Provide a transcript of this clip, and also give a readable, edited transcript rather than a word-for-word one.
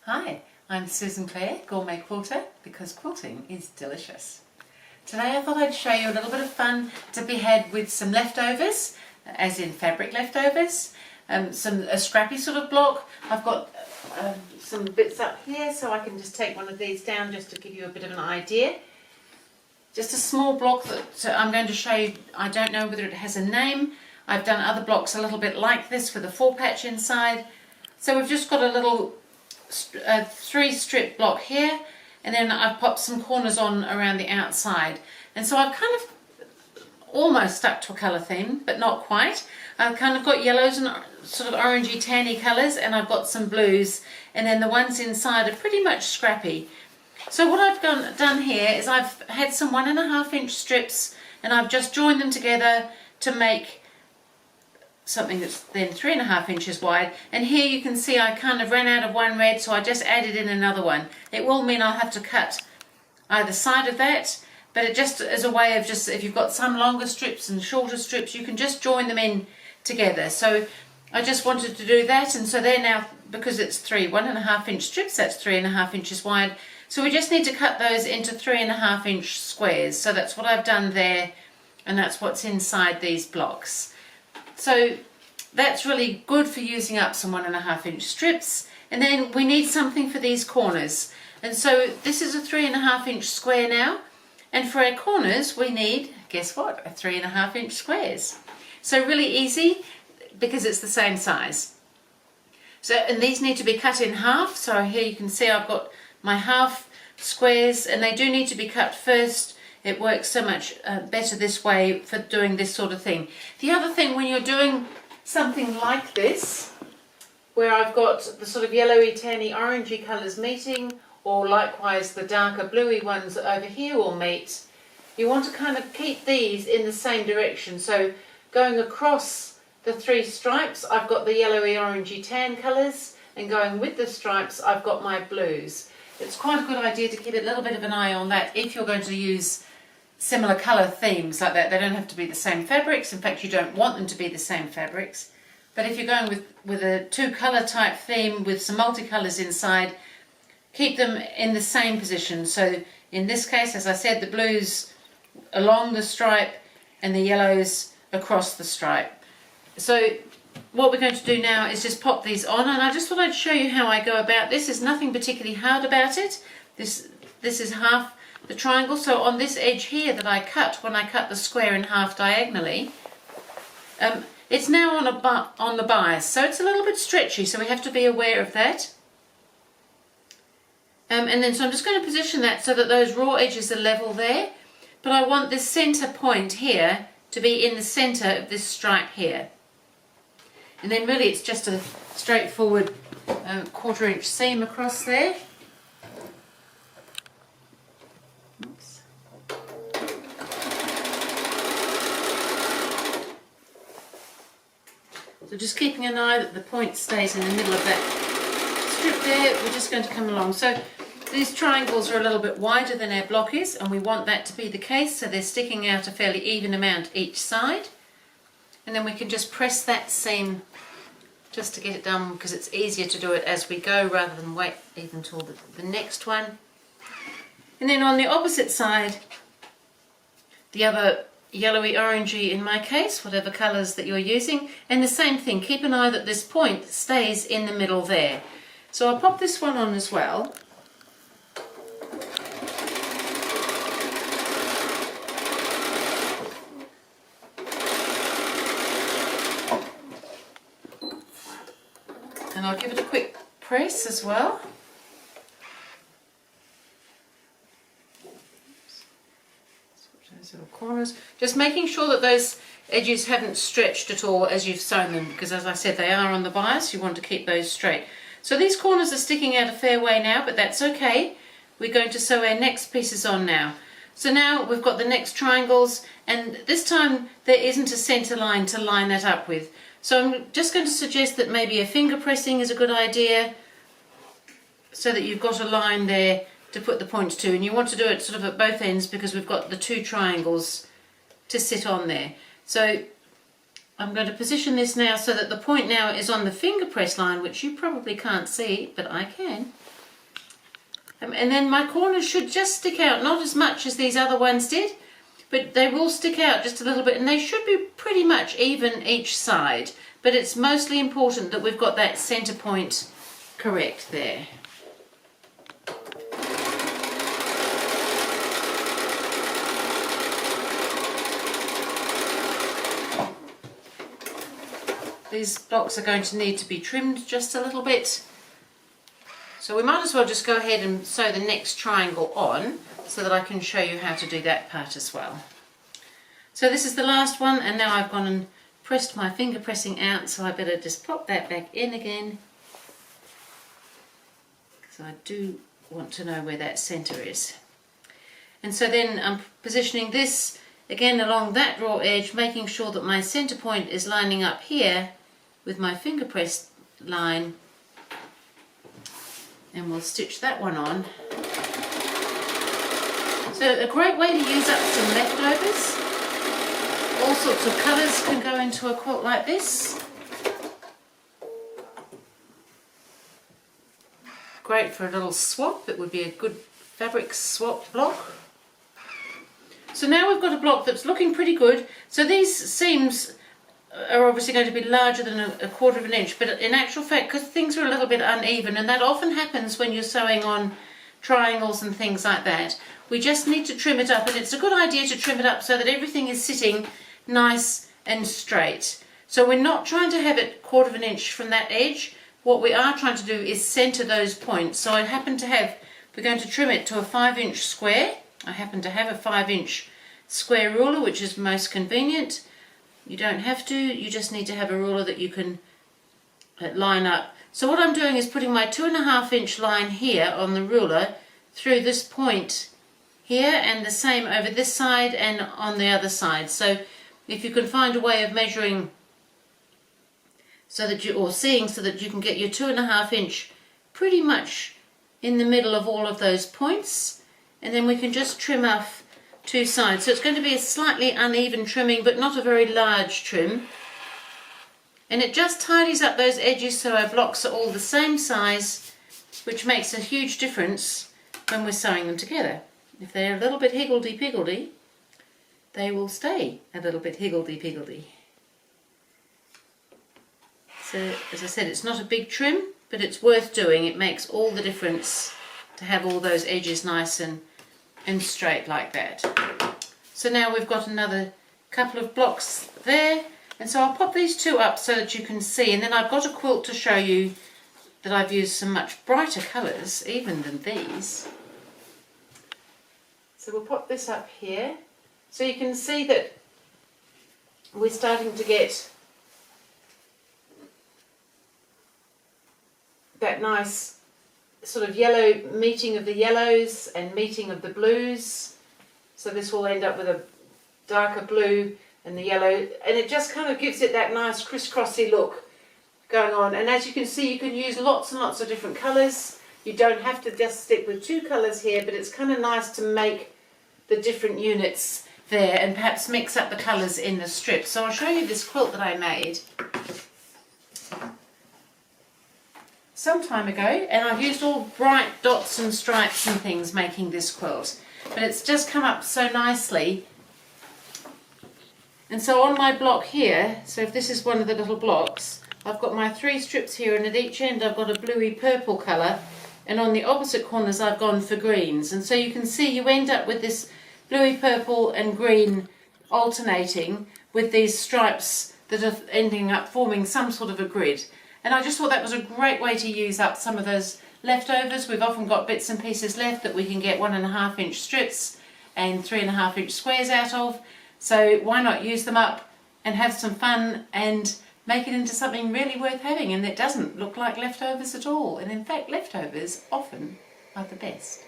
Hi, I'm Susan Clare, GourmetQuilter, because quilting is delicious. Today I thought I'd show you a little bit of fun to be had with some leftovers, as in fabric leftovers, a scrappy sort of block. I've got some bits up here, so I can just take one of these down just to give you a bit of an idea. Just a small block that I'm going to show you. I don't know whether it has a name. I've done other blocks a little bit like this with a 4-patch inside. So we've just got a little 3-strip block here, and then I've popped some corners on around the outside. And so I've kind of almost stuck to a colour theme, but not quite. I've kind of got yellows and sort of orangey tanny colours, and I've got some blues, and then the ones inside are pretty much scrappy. So what I've done here is I've had some 1.5-inch strips, and I've just joined them together to make something that's then 3.5 inches wide. And here you can see I kind of ran out of one red, so I just added in another one. It will mean I'll have to cut either side of that, but it just as a way of just, if you've got some longer strips and shorter strips, you can just join them in together. So I just wanted to do that, and so they're now, because it's 1.5-inch strips, that's 3.5 inches wide. So we just need to cut those into 3.5-inch squares. So that's what I've done there, and that's what's inside these blocks. So that's really good for using up some 1.5-inch strips. And then we need something for these corners. And so this is a 3.5-inch square now. And for our corners we need, guess what, a 3.5-inch squares. So really easy because it's the same size. So, and these need to be cut in half. So here you can see I've got my half squares, and they do need to be cut first. It works so much better this way for doing this sort of thing. The other thing, when you're doing something like this, where I've got the sort of yellowy, tanny, orangey colours meeting, or likewise the darker bluey ones over here will meet, you want to kind of keep these in the same direction. So going across the 3 stripes, I've got the yellowy, orangey, tan colours, and going with the stripes, I've got my blues. It's quite a good idea to keep a little bit of an eye on that if you're going to use similar colour themes like that. They don't have to be the same fabrics. In fact, you don't want them to be the same fabrics. But if you're going with a 2-colour type theme with some multicolours inside, keep them in the same position. So in this case, as I said, the blues along the stripe and the yellows across the stripe. So what we're going to do now is just pop these on, and I just thought I'd show you how I go about this. There's nothing particularly hard about it. This is half the triangle, so on this edge here that I cut when I cut the square in half diagonally, it's now on the bias, so it's a little bit stretchy, so we have to be aware of that. And then so I'm just going to position that so that those raw edges are level there, but I want this centre point here to be in the centre of this stripe here. And then really it's just a straightforward 1/4-inch seam across there. Oops. So just keeping an eye that the point stays in the middle of that strip there, we're just going to come along. So these triangles are a little bit wider than our block is, and we want that to be the case, so they're sticking out a fairly even amount each side. And then we can just press that seam just to get it done, because it's easier to do it as we go rather than wait even till the next one. And then on the opposite side, the other yellowy, orangey in my case, whatever colours that you're using, and the same thing, keep an eye that this point stays in the middle there. So I'll pop this one on as well. And I'll give it a quick press as well. Those little corners. Just making sure that those edges haven't stretched at all as you've sewn them, because as I said, they are on the bias. You want to keep those straight. So these corners are sticking out a fair way now, but that's okay. We're going to sew our next pieces on now. So now we've got the next triangles, and this time there isn't a centre line to line that up with. So I'm just going to suggest that maybe a finger pressing is a good idea, so that you've got a line there to put the points to, and you want to do it sort of at both ends because we've got the 2 triangles to sit on there. So I'm going to position this now so that the point now is on the finger press line, which you probably can't see, but I can. And then my corners should just stick out, not as much as these other ones did, but they will stick out just a little bit, and they should be pretty much even each side. But it's mostly important that we've got that centre point correct there. These blocks are going to need to be trimmed just a little bit. So we might as well just go ahead and sew the next triangle on so that I can show you how to do that part as well. So this is the last one, and now I've gone and pressed my finger pressing out, so I better just pop that back in again, because I do want to know where that centre is. And so then I'm positioning this again along that raw edge, making sure that my centre point is lining up here with my finger press line, and we'll stitch that one on. So a great way to use up some leftovers. All sorts of colours can go into a quilt like this. Great for a little swap. It would be a good fabric swap block. So now we've got a block that's looking pretty good. So these seams are obviously going to be larger than a quarter of an inch, but in actual fact, because things are a little bit uneven, and that often happens when you're sewing on triangles and things like that, we just need to trim it up, and it's a good idea to trim it up so that everything is sitting nice and straight. So we're not trying to have it quarter of an inch from that edge. What we are trying to do is centre those points. So I happen to have, we're going to trim it to a 5-inch square. I happen to have a 5-inch square ruler, which is most convenient. You don't have to, you just need to have a ruler that you can line up. So what I'm doing is putting my 2.5-inch line here on the ruler through this point here, and the same over this side and on the other side. So if you can find a way of measuring so that you, or seeing so that you can get your 2.5-inch pretty much in the middle of all of those points, and then we can just trim off two sides. So it's going to be a slightly uneven trimming, but not a very large trim, and it just tidies up those edges so our blocks are all the same size, which makes a huge difference when we're sewing them together. If they're a little bit higgledy-piggledy, they will stay a little bit higgledy-piggledy. So as I said, it's not a big trim, but it's worth doing. It makes all the difference to have all those edges nice and straight like that. So now we've got another couple of blocks there, and so I'll pop these two up so that you can see, and then I've got a quilt to show you that I've used some much brighter colours even than these. So we'll pop this up here so you can see that we're starting to get that nice sort of yellow meeting of the yellows and meeting of the blues. So this will end up with a darker blue and the yellow, and it just kind of gives it that nice crisscrossy look going on. And as you can see, you can use lots and lots of different colours. You don't have to just stick with two colours here, but it's kind of nice to make the different units there and perhaps mix up the colours in the strip. So I'll show you this quilt that I made some time ago, and I've used all bright dots and stripes and things making this quilt, but it's just come up so nicely. And so on my block here, so if this is one of the little blocks, I've got my 3 strips here, and at each end I've got a bluey purple colour, and on the opposite corners I've gone for greens. And so you can see you end up with this bluey purple and green alternating with these stripes that are ending up forming some sort of a grid. And I just thought that was a great way to use up some of those leftovers. We've often got bits and pieces left that we can get 1.5-inch strips and 3.5-inch squares out of. So why not use them up and have some fun and make it into something really worth having, and it doesn't look like leftovers at all. And in fact, leftovers often are the best.